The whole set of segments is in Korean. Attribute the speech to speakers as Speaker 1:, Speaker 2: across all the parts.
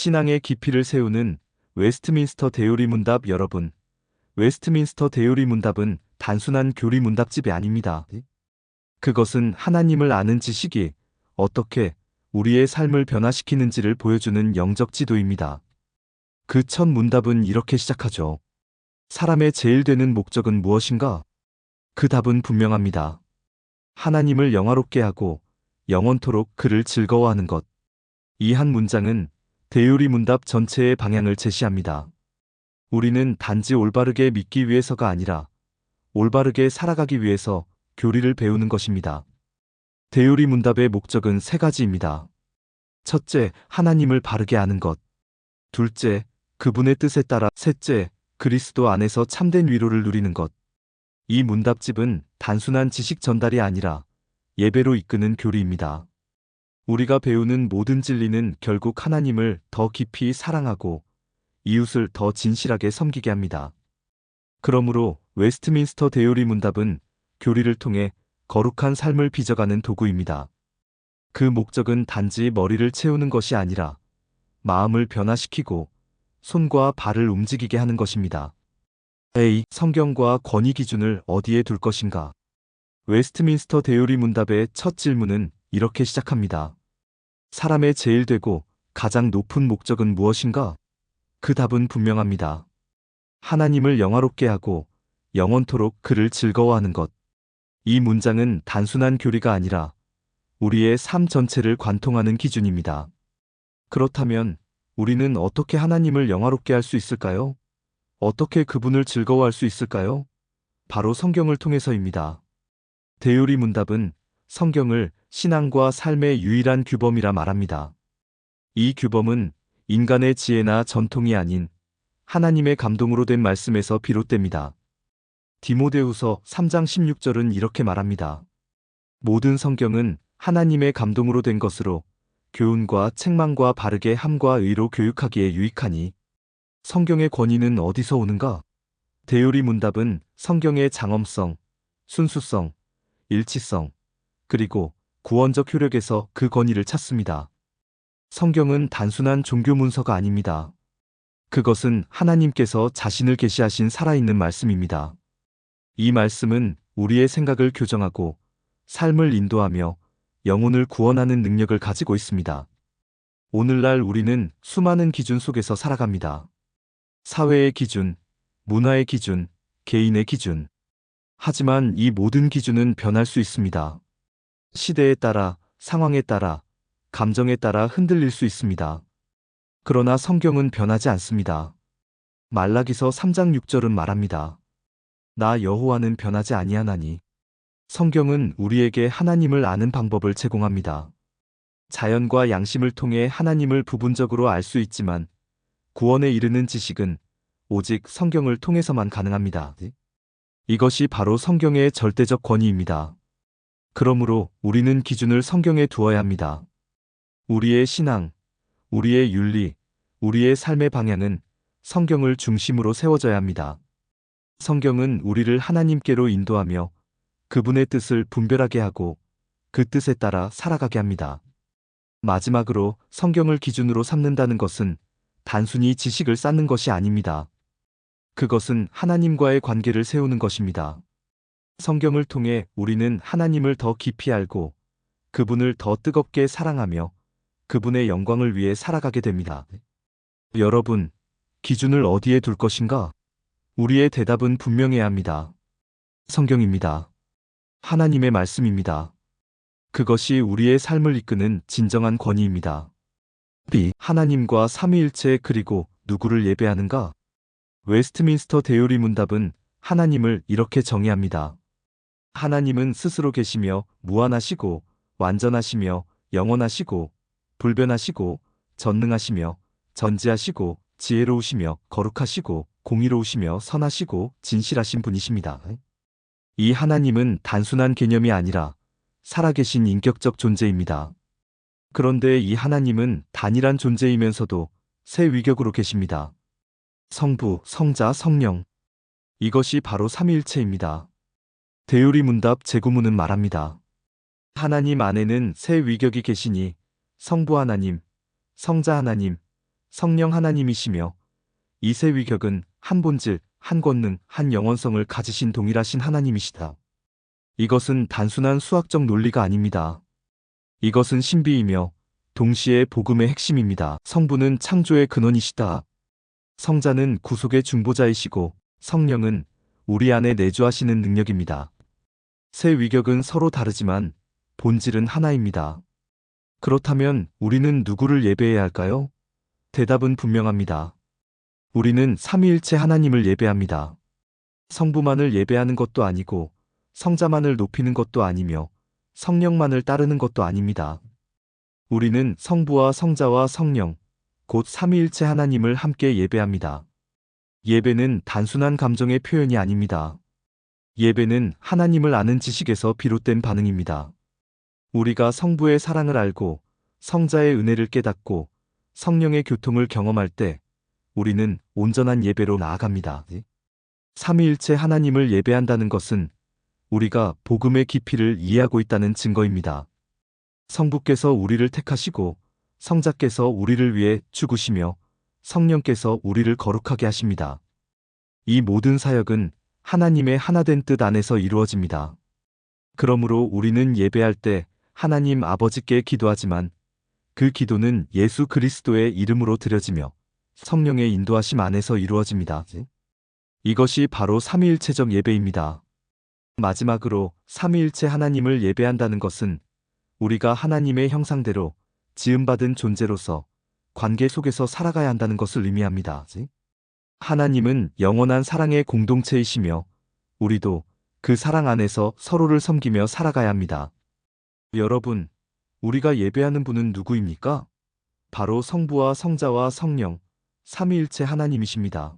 Speaker 1: 신앙의 깊이를 세우는 웨스트민스터 대요리 문답. 여러분, 웨스트민스터 대요리 문답은 단순한 교리 문답집이 아닙니다. 그것은 하나님을 아는 지식이 어떻게 우리의 삶을 변화시키는지를 보여주는 영적 지도입니다. 그 첫 문답은 이렇게 시작하죠. 사람의 제일 되는 목적은 무엇인가? 그 답은 분명합니다. 하나님을 영화롭게 하고 영원토록 그를 즐거워하는 것. 이 한 문장은 대요리 문답 전체의 방향을 제시합니다. 우리는 단지 올바르게 믿기 위해서가 아니라 올바르게 살아가기 위해서 교리를 배우는 것입니다. 대요리 문답의 목적은 세 가지입니다. 첫째, 하나님을 바르게 아는 것. 둘째, 그분의 뜻에 따라. 셋째, 그리스도 안에서 참된 위로를 누리는 것. 이 문답집은 단순한 지식 전달이 아니라 예배로 이끄는 교리입니다. 우리가 배우는 모든 진리는 결국 하나님을 더 깊이 사랑하고 이웃을 더 진실하게 섬기게 합니다. 그러므로 웨스트민스터 대요리 문답은 교리를 통해 거룩한 삶을 빚어가는 도구입니다. 그 목적은 단지 머리를 채우는 것이 아니라 마음을 변화시키고 손과 발을 움직이게 하는 것입니다. A. 성경과 권위 기준을 어디에 둘 것인가? 웨스트민스터 대요리 문답의 첫 질문은 이렇게 시작합니다. 사람의 제일 되고 가장 높은 목적은 무엇인가? 그 답은 분명합니다. 하나님을 영화롭게 하고 영원토록 그를 즐거워하는 것. 이 문장은 단순한 교리가 아니라 우리의 삶 전체를 관통하는 기준입니다. 그렇다면 우리는 어떻게 하나님을 영화롭게 할 수 있을까요? 어떻게 그분을 즐거워할 수 있을까요? 바로 성경을 통해서입니다. 대요리 문답은 성경을 신앙과 삶의 유일한 규범이라 말합니다. 이 규범은 인간의 지혜나 전통이 아닌 하나님의 감동으로 된 말씀에서 비롯됩니다. 디모데후서 3장 16절은 이렇게 말합니다. 모든 성경은 하나님의 감동으로 된 것으로 교훈과 책망과 바르게 함과 의로 교육하기에 유익하니. 성경의 권위는 어디서 오는가? 대요리 문답은 성경의 장엄성, 순수성, 일치성, 그리고 구원적 효력에서 그 권위를 찾습니다. 성경은 단순한 종교 문서가 아닙니다. 그것은 하나님께서 자신을 계시하신 살아있는 말씀입니다. 이 말씀은 우리의 생각을 교정하고 삶을 인도하며 영혼을 구원하는 능력을 가지고 있습니다. 오늘날 우리는 수많은 기준 속에서 살아갑니다. 사회의 기준, 문화의 기준, 개인의 기준. 하지만 이 모든 기준은 변할 수 있습니다. 시대에 따라, 상황에 따라, 감정에 따라 흔들릴 수 있습니다. 그러나 성경은 변하지 않습니다. 말라기서 3장 6절은 말합니다. 나 여호와는 변하지 아니하나니. 성경은 우리에게 하나님을 아는 방법을 제공합니다. 자연과 양심을 통해 하나님을 부분적으로 알 수 있지만 구원에 이르는 지식은 오직 성경을 통해서만 가능합니다. 이것이 바로 성경의 절대적 권위입니다. 그러므로 우리는 기준을 성경에 두어야 합니다. 우리의 신앙, 우리의 윤리, 우리의 삶의 방향은 성경을 중심으로 세워져야 합니다. 성경은 우리를 하나님께로 인도하며 그분의 뜻을 분별하게 하고 그 뜻에 따라 살아가게 합니다. 마지막으로 성경을 기준으로 삼는다는 것은 단순히 지식을 쌓는 것이 아닙니다. 그것은 하나님과의 관계를 세우는 것입니다. 성경을 통해 우리는 하나님을 더 깊이 알고 그분을 더 뜨겁게 사랑하며 그분의 영광을 위해 살아가게 됩니다. 여러분, 기준을 어디에 둘 것인가? 우리의 대답은 분명해야 합니다. 성경입니다. 하나님의 말씀입니다. 그것이 우리의 삶을 이끄는 진정한 권위입니다. B. 하나님과 삼위일체. 그리고 누구를 예배하는가? 웨스트민스터 대요리 문답은 하나님을 이렇게 정의합니다. 하나님은 스스로 계시며 무한하시고 완전하시며 영원하시고 불변하시고 전능하시며 전지하시고 지혜로우시며 거룩하시고 공의로우시며 선하시고 진실하신 분이십니다. 이 하나님은 단순한 개념이 아니라 살아계신 인격적 존재입니다. 그런데 이 하나님은 단일한 존재이면서도 세 위격으로 계십니다. 성부, 성자, 성령. 이것이 바로 삼위일체입니다. 대요리 문답 제구문은 말합니다. 하나님 안에는 세 위격이 계시니 성부 하나님, 성자 하나님, 성령 하나님이시며 이 세 위격은 한 본질, 한 권능, 한 영원성을 가지신 동일하신 하나님이시다. 이것은 단순한 수학적 논리가 아닙니다. 이것은 신비이며 동시에 복음의 핵심입니다. 성부는 창조의 근원이시다. 성자는 구속의 중보자이시고 성령은 우리 안에 내주하시는 능력입니다. 세 위격은 서로 다르지만 본질은 하나입니다. 그렇다면 우리는 누구를 예배해야 할까요? 대답은 분명합니다. 우리는 삼위일체 하나님을 예배합니다. 성부만을 예배하는 것도 아니고 성자만을 높이는 것도 아니며 성령만을 따르는 것도 아닙니다. 우리는 성부와 성자와 성령, 곧 삼위일체 하나님을 함께 예배합니다. 예배는 단순한 감정의 표현이 아닙니다. 예배는 하나님을 아는 지식에서 비롯된 반응입니다. 우리가 성부의 사랑을 알고 성자의 은혜를 깨닫고 성령의 교통을 경험할 때 우리는 온전한 예배로 나아갑니다. 삼위일체 하나님을 예배한다는 것은 우리가 복음의 깊이를 이해하고 있다는 증거입니다. 성부께서 우리를 택하시고 성자께서 우리를 위해 죽으시며 성령께서 우리를 거룩하게 하십니다. 이 모든 사역은 하나님의 하나된 뜻 안에서 이루어집니다. 그러므로 우리는 예배할 때 하나님 아버지께 기도하지만 그 기도는 예수 그리스도의 이름으로 드려지며 성령의 인도하심 안에서 이루어집니다. 이것이 바로 삼위일체적 예배입니다. 마지막으로 삼위일체 하나님을 예배한다는 것은 우리가 하나님의 형상대로 지음받은 존재로서 관계 속에서 살아가야 한다는 것을 의미합니다. 하나님은 영원한 사랑의 공동체이시며 우리도 그 사랑 안에서 서로를 섬기며 살아가야 합니다. 여러분, 우리가 예배하는 분은 누구입니까? 바로 성부와 성자와 성령, 삼위일체 하나님이십니다.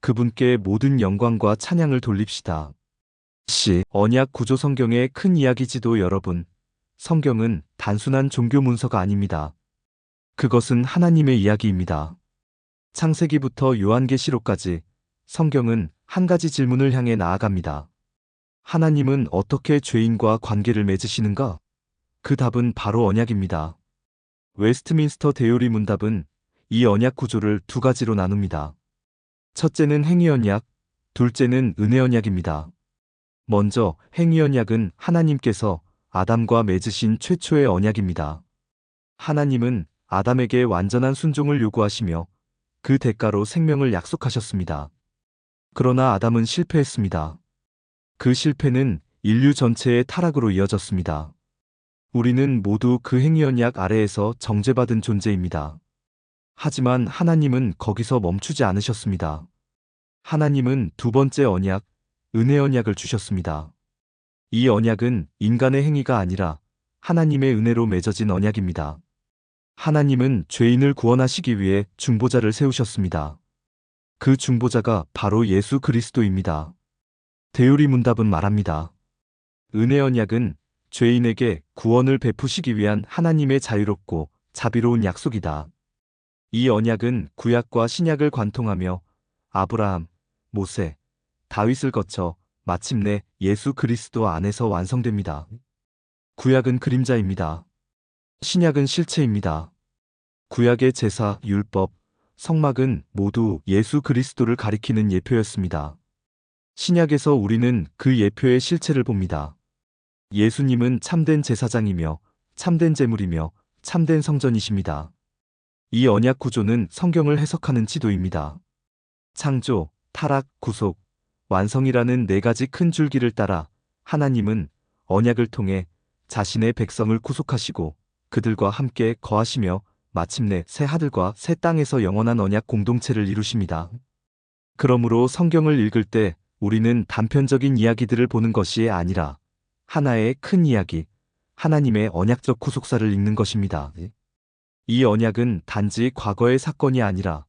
Speaker 1: 그분께 모든 영광과 찬양을 돌립시다. 언약 구조 성경의 큰 이야기지도 여러분, 성경은 단순한 종교 문서가 아닙니다. 그것은 하나님의 이야기입니다. 창세기부터 요한계시록까지 성경은 한 가지 질문을 향해 나아갑니다. 하나님은 어떻게 죄인과 관계를 맺으시는가? 그 답은 바로 언약입니다. 웨스트민스터 대요리 문답은 이 언약 구조를 두 가지로 나눕니다. 첫째는 행위 언약, 둘째는 은혜 언약입니다. 먼저 행위 언약은 하나님께서 아담과 맺으신 최초의 언약입니다. 하나님은 아담에게 완전한 순종을 요구하시며 그 대가로 생명을 약속하셨습니다. 그러나 아담은 실패했습니다. 그 실패는 인류 전체의 타락으로 이어졌습니다. 우리는 모두 그 행위 언약 아래에서 정죄받은 존재입니다. 하지만 하나님은 거기서 멈추지 않으셨습니다. 하나님은 두 번째 언약, 은혜 언약을 주셨습니다. 이 언약은 인간의 행위가 아니라 하나님의 은혜로 맺어진 언약입니다. 하나님은 죄인을 구원하시기 위해 중보자를 세우셨습니다. 그 중보자가 바로 예수 그리스도입니다. 대요리 문답은 말합니다. 은혜 언약은 죄인에게 구원을 베푸시기 위한 하나님의 자유롭고 자비로운 약속이다. 이 언약은 구약과 신약을 관통하며 아브라함, 모세, 다윗을 거쳐 마침내 예수 그리스도 안에서 완성됩니다. 구약은 그림자입니다. 신약은 실체입니다. 구약의 제사, 율법, 성막은 모두 예수 그리스도를 가리키는 예표였습니다. 신약에서 우리는 그 예표의 실체를 봅니다. 예수님은 참된 제사장이며 참된 제물이며 참된 성전이십니다. 이 언약 구조는 성경을 해석하는 지도입니다. 창조, 타락, 구속, 완성이라는 네 가지 큰 줄기를 따라 하나님은 언약을 통해 자신의 백성을 구속하시고 그들과 함께 거하시며 마침내 새 하늘과 새 땅에서 영원한 언약 공동체를 이루십니다. 그러므로 성경을 읽을 때 우리는 단편적인 이야기들을 보는 것이 아니라 하나의 큰 이야기, 하나님의 언약적 구속사를 읽는 것입니다. 이 언약은 단지 과거의 사건이 아니라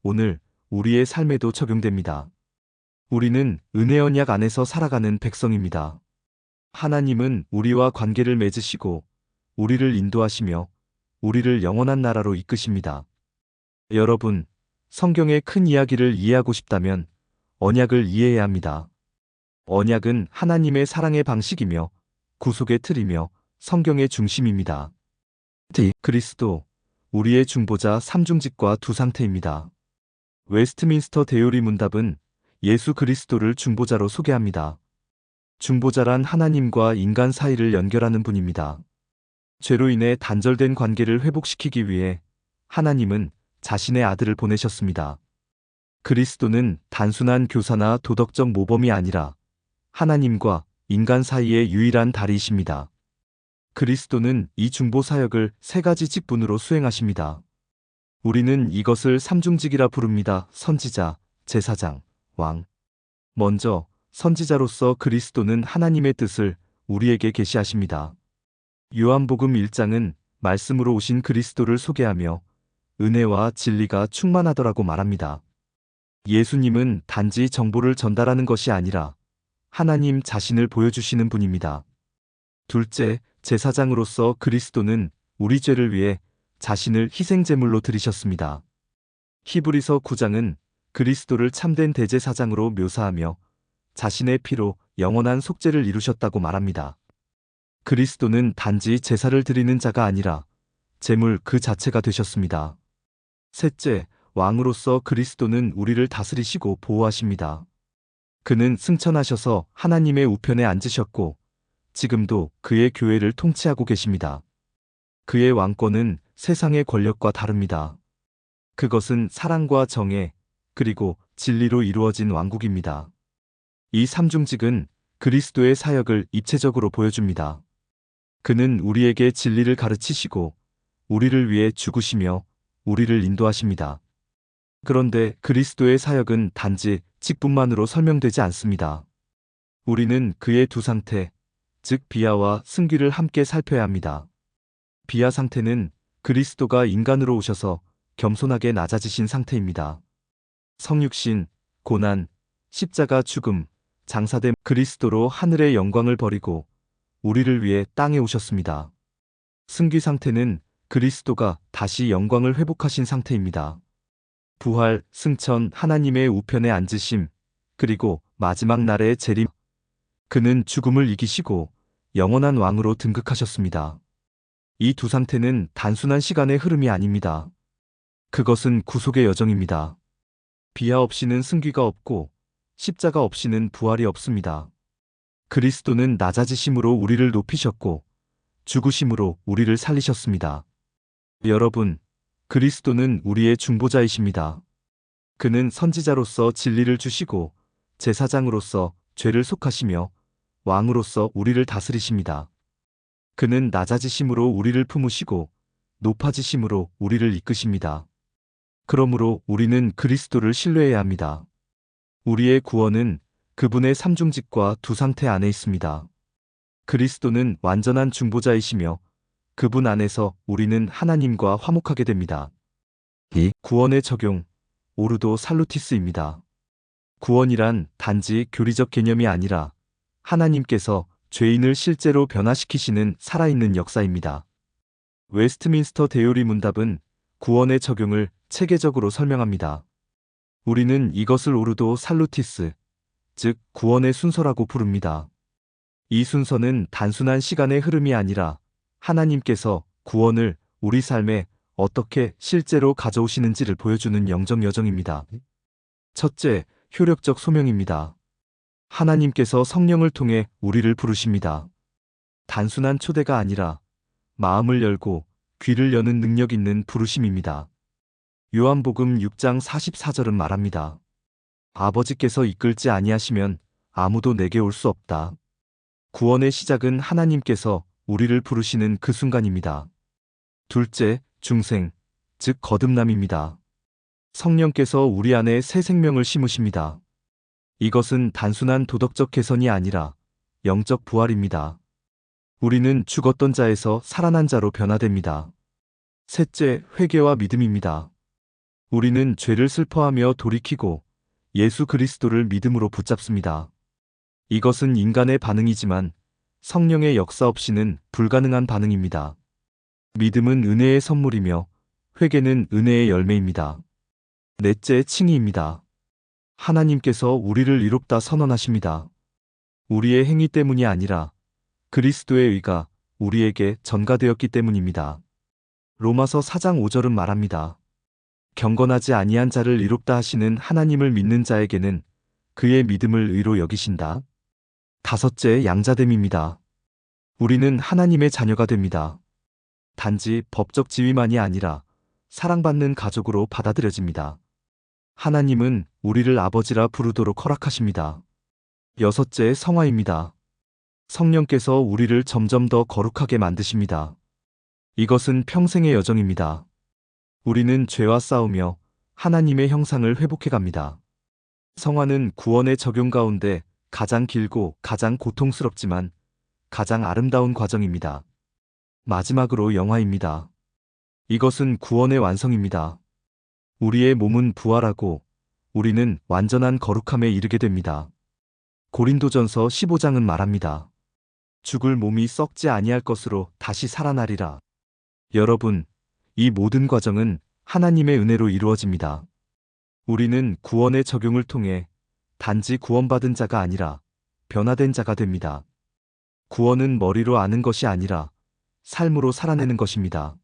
Speaker 1: 오늘 우리의 삶에도 적용됩니다. 우리는 은혜 언약 안에서 살아가는 백성입니다. 하나님은 우리와 관계를 맺으시고 우리를 인도하시며 우리를 영원한 나라로 이끄십니다. 여러분, 성경의 큰 이야기를 이해하고 싶다면 언약을 이해해야 합니다. 언약은 하나님의 사랑의 방식이며 구속의 틀이며 성경의 중심입니다. 그리스도, 우리의 중보자 삼중직과 두 상태입니다. 웨스트민스터 대요리 문답은 예수 그리스도를 중보자로 소개합니다. 중보자란 하나님과 인간 사이를 연결하는 분입니다. 죄로 인해 단절된 관계를 회복시키기 위해 하나님은 자신의 아들을 보내셨습니다. 그리스도는 단순한 교사나 도덕적 모범이 아니라 하나님과 인간 사이의 유일한 다리이십니다. 그리스도는 이 중보 사역을 세 가지 직분으로 수행하십니다. 우리는 이것을 삼중직이라 부릅니다. 선지자, 제사장, 왕. 먼저 선지자로서 그리스도는 하나님의 뜻을 우리에게 계시하십니다. 요한복음 1장은 말씀으로 오신 그리스도를 소개하며 은혜와 진리가 충만하더라고 말합니다. 예수님은 단지 정보를 전달하는 것이 아니라 하나님 자신을 보여주시는 분입니다. 둘째, 제사장으로서 그리스도는 우리 죄를 위해 자신을 희생제물로 드리셨습니다. 히브리서 9장은 그리스도를 참된 대제사장으로 묘사하며 자신의 피로 영원한 속죄를 이루셨다고 말합니다. 그리스도는 단지 제사를 드리는 자가 아니라 제물 그 자체가 되셨습니다. 셋째, 왕으로서 그리스도는 우리를 다스리시고 보호하십니다. 그는 승천하셔서 하나님의 우편에 앉으셨고 지금도 그의 교회를 통치하고 계십니다. 그의 왕권은 세상의 권력과 다릅니다. 그것은 사랑과 정의, 그리고 진리로 이루어진 왕국입니다. 이 삼중직은 그리스도의 사역을 입체적으로 보여줍니다. 그는 우리에게 진리를 가르치시고 우리를 위해 죽으시며 우리를 인도하십니다. 그런데 그리스도의 사역은 단지 직분만으로 설명되지 않습니다. 우리는 그의 두 상태, 즉 비하와 승귀를 함께 살펴야 합니다. 비하 상태는 그리스도가 인간으로 오셔서 겸손하게 낮아지신 상태입니다. 성육신, 고난, 십자가 죽음, 장사된 그리스도로 하늘의 영광을 버리고 우리를 위해 땅에 오셨습니다. 승귀 상태는 그리스도가 다시 영광을 회복하신 상태입니다. 부활, 승천, 하나님의 우편에 앉으심, 그리고 마지막 날의 재림. 그는 죽음을 이기시고 영원한 왕으로 등극하셨습니다. 이 두 상태는 단순한 시간의 흐름이 아닙니다. 그것은 구속의 여정입니다. 비하 없이는 승귀가 없고 십자가 없이는 부활이 없습니다. 그리스도는 낮아지심으로 우리를 높이셨고 죽으심으로 우리를 살리셨습니다. 여러분, 그리스도는 우리의 중보자이십니다. 그는 선지자로서 진리를 주시고 제사장으로서 죄를 속하시며 왕으로서 우리를 다스리십니다. 그는 낮아지심으로 우리를 품으시고 높아지심으로 우리를 이끄십니다. 그러므로 우리는 그리스도를 신뢰해야 합니다. 우리의 구원은 그분의 삼중직과 두 상태 안에 있습니다. 그리스도는 완전한 중보자이시며 그분 안에서 우리는 하나님과 화목하게 됩니다. 이 구원의 적용, 오르도 살루티스입니다. 구원이란 단지 교리적 개념이 아니라 하나님께서 죄인을 실제로 변화시키시는 살아있는 역사입니다. 웨스트민스터 대요리 문답은 구원의 적용을 체계적으로 설명합니다. 우리는 이것을 오르도 살루티스, 즉 구원의 순서라고 부릅니다. 이 순서는 단순한 시간의 흐름이 아니라 하나님께서 구원을 우리 삶에 어떻게 실제로 가져오시는지를 보여주는 영적 여정입니다. 첫째, 효력적 소명입니다. 하나님께서 성령을 통해 우리를 부르십니다. 단순한 초대가 아니라 마음을 열고 귀를 여는 능력 있는 부르심입니다. 요한복음 6장 44절은 말합니다. 아버지께서 이끌지 아니하시면 아무도 내게 올 수 없다. 구원의 시작은 하나님께서 우리를 부르시는 그 순간입니다. 둘째, 중생, 즉 거듭남입니다. 성령께서 우리 안에 새 생명을 심으십니다. 이것은 단순한 도덕적 개선이 아니라 영적 부활입니다. 우리는 죽었던 자에서 살아난 자로 변화됩니다. 셋째, 회개와 믿음입니다. 우리는 죄를 슬퍼하며 돌이키고 예수 그리스도를 믿음으로 붙잡습니다. 이것은 인간의 반응이지만 성령의 역사 없이는 불가능한 반응입니다. 믿음은 은혜의 선물이며 회개는 은혜의 열매입니다. 넷째, 칭의입니다. 하나님께서 우리를 의롭다 선언하십니다. 우리의 행위 때문이 아니라 그리스도의 의가 우리에게 전가되었기 때문입니다. 로마서 4장 5절은 말합니다. 경건하지 아니한 자를 의롭다 하시는 하나님을 믿는 자에게는 그의 믿음을 의로 여기신다. 다섯째, 양자됨입니다. 우리는 하나님의 자녀가 됩니다. 단지 법적 지위만이 아니라 사랑받는 가족으로 받아들여집니다. 하나님은 우리를 아버지라 부르도록 허락하십니다. 여섯째, 성화입니다. 성령께서 우리를 점점 더 거룩하게 만드십니다. 이것은 평생의 여정입니다. 우리는 죄와 싸우며 하나님의 형상을 회복해 갑니다. 성화는 구원의 적용 가운데 가장 길고 가장 고통스럽지만 가장 아름다운 과정입니다. 마지막으로 영화입니다. 이것은 구원의 완성입니다. 우리의 몸은 부활하고 우리는 완전한 거룩함에 이르게 됩니다. 고린도전서 15장은 말합니다. 죽을 몸이 썩지 아니할 것으로 다시 살아나리라. 여러분, 이 모든 과정은 하나님의 은혜로 이루어집니다. 우리는 구원의 적용을 통해 단지 구원받은 자가 아니라 변화된 자가 됩니다. 구원은 머리로 아는 것이 아니라 삶으로 살아내는 것입니다.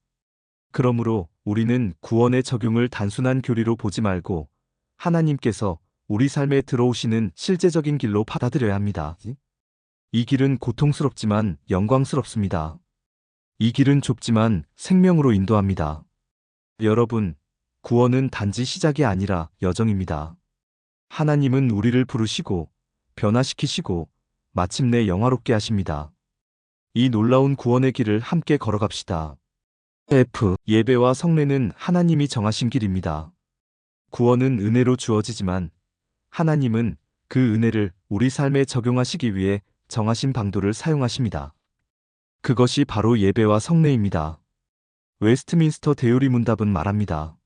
Speaker 1: 그러므로 우리는 구원의 적용을 단순한 교리로 보지 말고 하나님께서 우리 삶에 들어오시는 실제적인 길로 받아들여야 합니다. 이 길은 고통스럽지만 영광스럽습니다. 이 길은 좁지만 생명으로 인도합니다. 여러분, 구원은 단지 시작이 아니라 여정입니다. 하나님은 우리를 부르시고 변화시키시고 마침내 영화롭게 하십니다. 이 놀라운 구원의 길을 함께 걸어갑시다. F. 예배와 성례는 하나님이 정하신 길입니다. 구원은 은혜로 주어지지만 하나님은 그 은혜를 우리 삶에 적용하시기 위해 정하신 방도를 사용하십니다. 그것이 바로 예배와 성례입니다. 웨스트민스터 대요리 문답은 말합니다.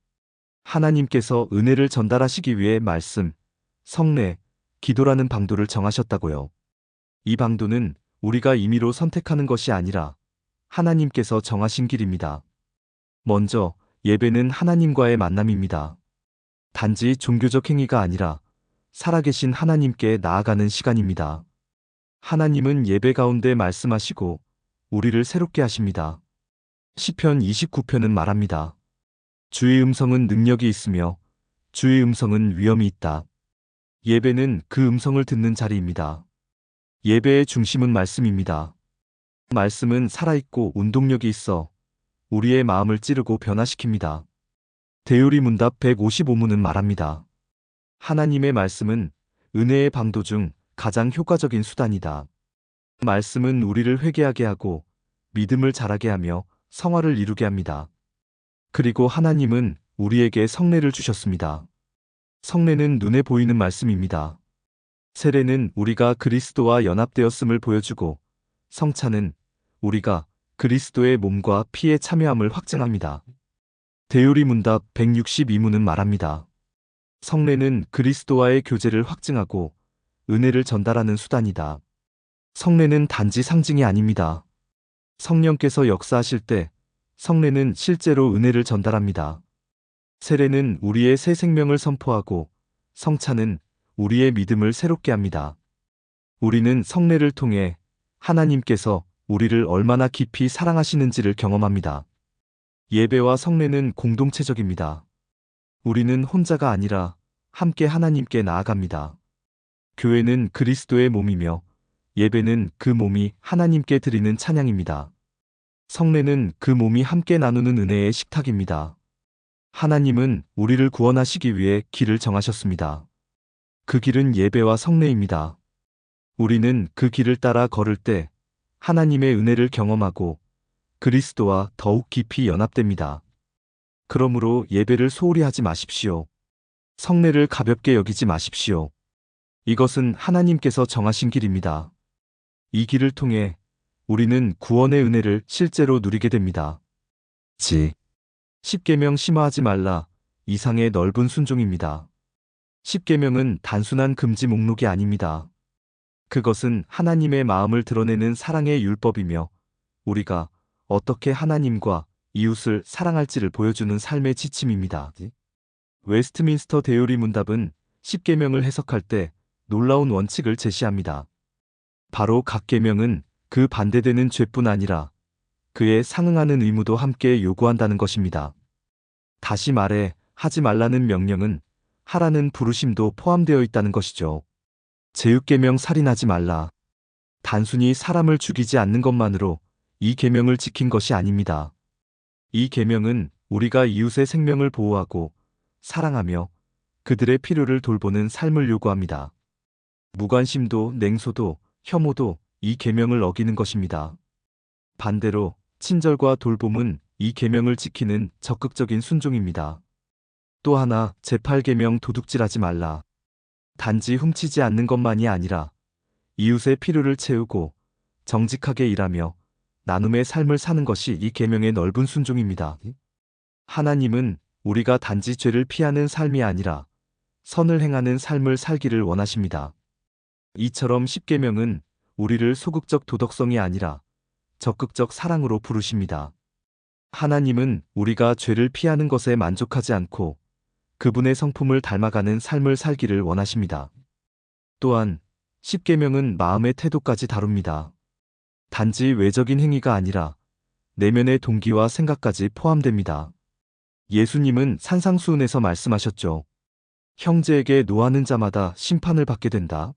Speaker 1: 하나님께서 은혜를 전달하시기 위해 말씀, 성례, 기도라는 방도를 정하셨다고요. 이 방도는 우리가 임의로 선택하는 것이 아니라 하나님께서 정하신 길입니다. 먼저, 예배는 하나님과의 만남입니다. 단지 종교적 행위가 아니라 살아계신 하나님께 나아가는 시간입니다. 하나님은 예배 가운데 말씀하시고 우리를 새롭게 하십니다. 시편 29편은 말합니다. 주의 음성은 능력이 있으며 주의 음성은 위엄이 있다. 예배는 그 음성을 듣는 자리입니다. 예배의 중심은 말씀입니다. 말씀은 살아있고 운동력이 있어 우리의 마음을 찌르고 변화시킵니다. 대요리 문답 155문은 말합니다. 하나님의 말씀은 은혜의 방도 중 가장 효과적인 수단이다. 말씀은 우리를 회개하게 하고 믿음을 자라게 하며 성화를 이루게 합니다. 그리고 하나님은 우리에게 성례를 주셨습니다. 성례는 눈에 보이는 말씀입니다. 세례는 우리가 그리스도와 연합되었음을 보여주고 성찬은 우리가 그리스도의 몸과 피에 참여함을 확증합니다. 대요리 문답 162문은 말합니다. 성례는 그리스도와의 교제를 확증하고 은혜를 전달하는 수단이다. 성례는 단지 상징이 아닙니다. 성령께서 역사하실 때 성례는 실제로 은혜를 전달합니다. 세례는 우리의 새 생명을 선포하고 성찬은 우리의 믿음을 새롭게 합니다. 우리는 성례를 통해 하나님께서 우리를 얼마나 깊이 사랑하시는지를 경험합니다. 예배와 성례는 공동체적입니다. 우리는 혼자가 아니라 함께 하나님께 나아갑니다. 교회는 그리스도의 몸이며 예배는 그 몸이 하나님께 드리는 찬양입니다. 성례는 그 몸이 함께 나누는 은혜의 식탁입니다. 하나님은 우리를 구원하시기 위해 길을 정하셨습니다. 그 길은 예배와 성례입니다. 우리는 그 길을 따라 걸을 때 하나님의 은혜를 경험하고 그리스도와 더욱 깊이 연합됩니다. 그러므로 예배를 소홀히 하지 마십시오. 성례를 가볍게 여기지 마십시오. 이것은 하나님께서 정하신 길입니다. 이 길을 통해 우리는 구원의 은혜를 실제로 누리게 됩니다. 10계명 심화하지 말라. 이상의 넓은 순종입니다. 10계명은 단순한 금지 목록이 아닙니다. 그것은 하나님의 마음을 드러내는 사랑의 율법이며 우리가 어떻게 하나님과 이웃을 사랑할지를 보여주는 삶의 지침입니다. 웨스트민스터 대요리 문답은 10계명을 해석할 때 놀라운 원칙을 제시합니다. 바로 각 계명은 그 반대되는 죄뿐 아니라 그에 상응하는 의무도 함께 요구한다는 것입니다. 다시 말해 하지 말라는 명령은 하라는 부르심도 포함되어 있다는 것이죠. 제6계명 살인하지 말라. 단순히 사람을 죽이지 않는 것만으로 이 계명을 지킨 것이 아닙니다. 이 계명은 우리가 이웃의 생명을 보호하고 사랑하며 그들의 필요를 돌보는 삶을 요구합니다. 무관심도 냉소도 혐오도 이 계명을 어기는 것입니다. 반대로 친절과 돌봄은 이 계명을 지키는 적극적인 순종입니다. 또 하나 제8계명 도둑질하지 말라. 단지 훔치지 않는 것만이 아니라 이웃의 필요를 채우고 정직하게 일하며 나눔의 삶을 사는 것이 이 계명의 넓은 순종입니다. 하나님은 우리가 단지 죄를 피하는 삶이 아니라 선을 행하는 삶을 살기를 원하십니다. 이처럼 10계명은 우리를 소극적 도덕성이 아니라 적극적 사랑으로 부르십니다. 하나님은 우리가 죄를 피하는 것에 만족하지 않고 그분의 성품을 닮아가는 삶을 살기를 원하십니다. 또한 10계명은 마음의 태도까지 다룹니다. 단지 외적인 행위가 아니라 내면의 동기와 생각까지 포함됩니다. 예수님은 산상수훈에서 말씀하셨죠. 형제에게 노하는 자마다 심판을 받게 된다.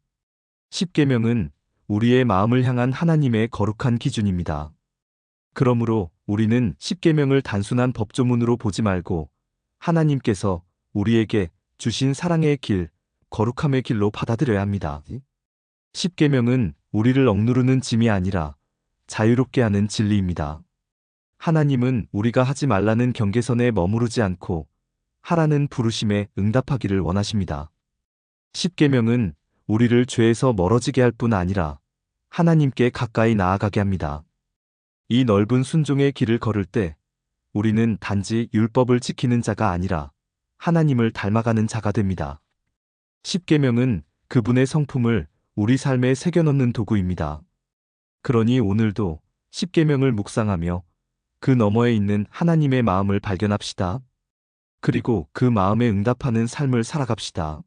Speaker 1: 10계명은 우리의 마음을 향한 하나님의 거룩한 기준입니다. 그러므로 우리는 10계명을 단순한 법조문으로 보지 말고 하나님께서 우리에게 주신 사랑의 길, 거룩함의 길로 받아들여야 합니다. 10계명은 우리를 억누르는 짐이 아니라 자유롭게 하는 진리입니다. 하나님은 우리가 하지 말라는 경계선에 머무르지 않고 하라는 부르심에 응답하기를 원하십니다. 10계명은 우리를 죄에서 멀어지게 할 뿐 아니라 하나님께 가까이 나아가게 합니다. 이 넓은 순종의 길을 걸을 때 우리는 단지 율법을 지키는 자가 아니라 하나님을 닮아가는 자가 됩니다. 10계명은 그분의 성품을 우리 삶에 새겨넣는 도구입니다. 그러니 오늘도 10계명을 묵상하며 그 너머에 있는 하나님의 마음을 발견합시다. 그리고 그 마음에 응답하는 삶을 살아갑시다.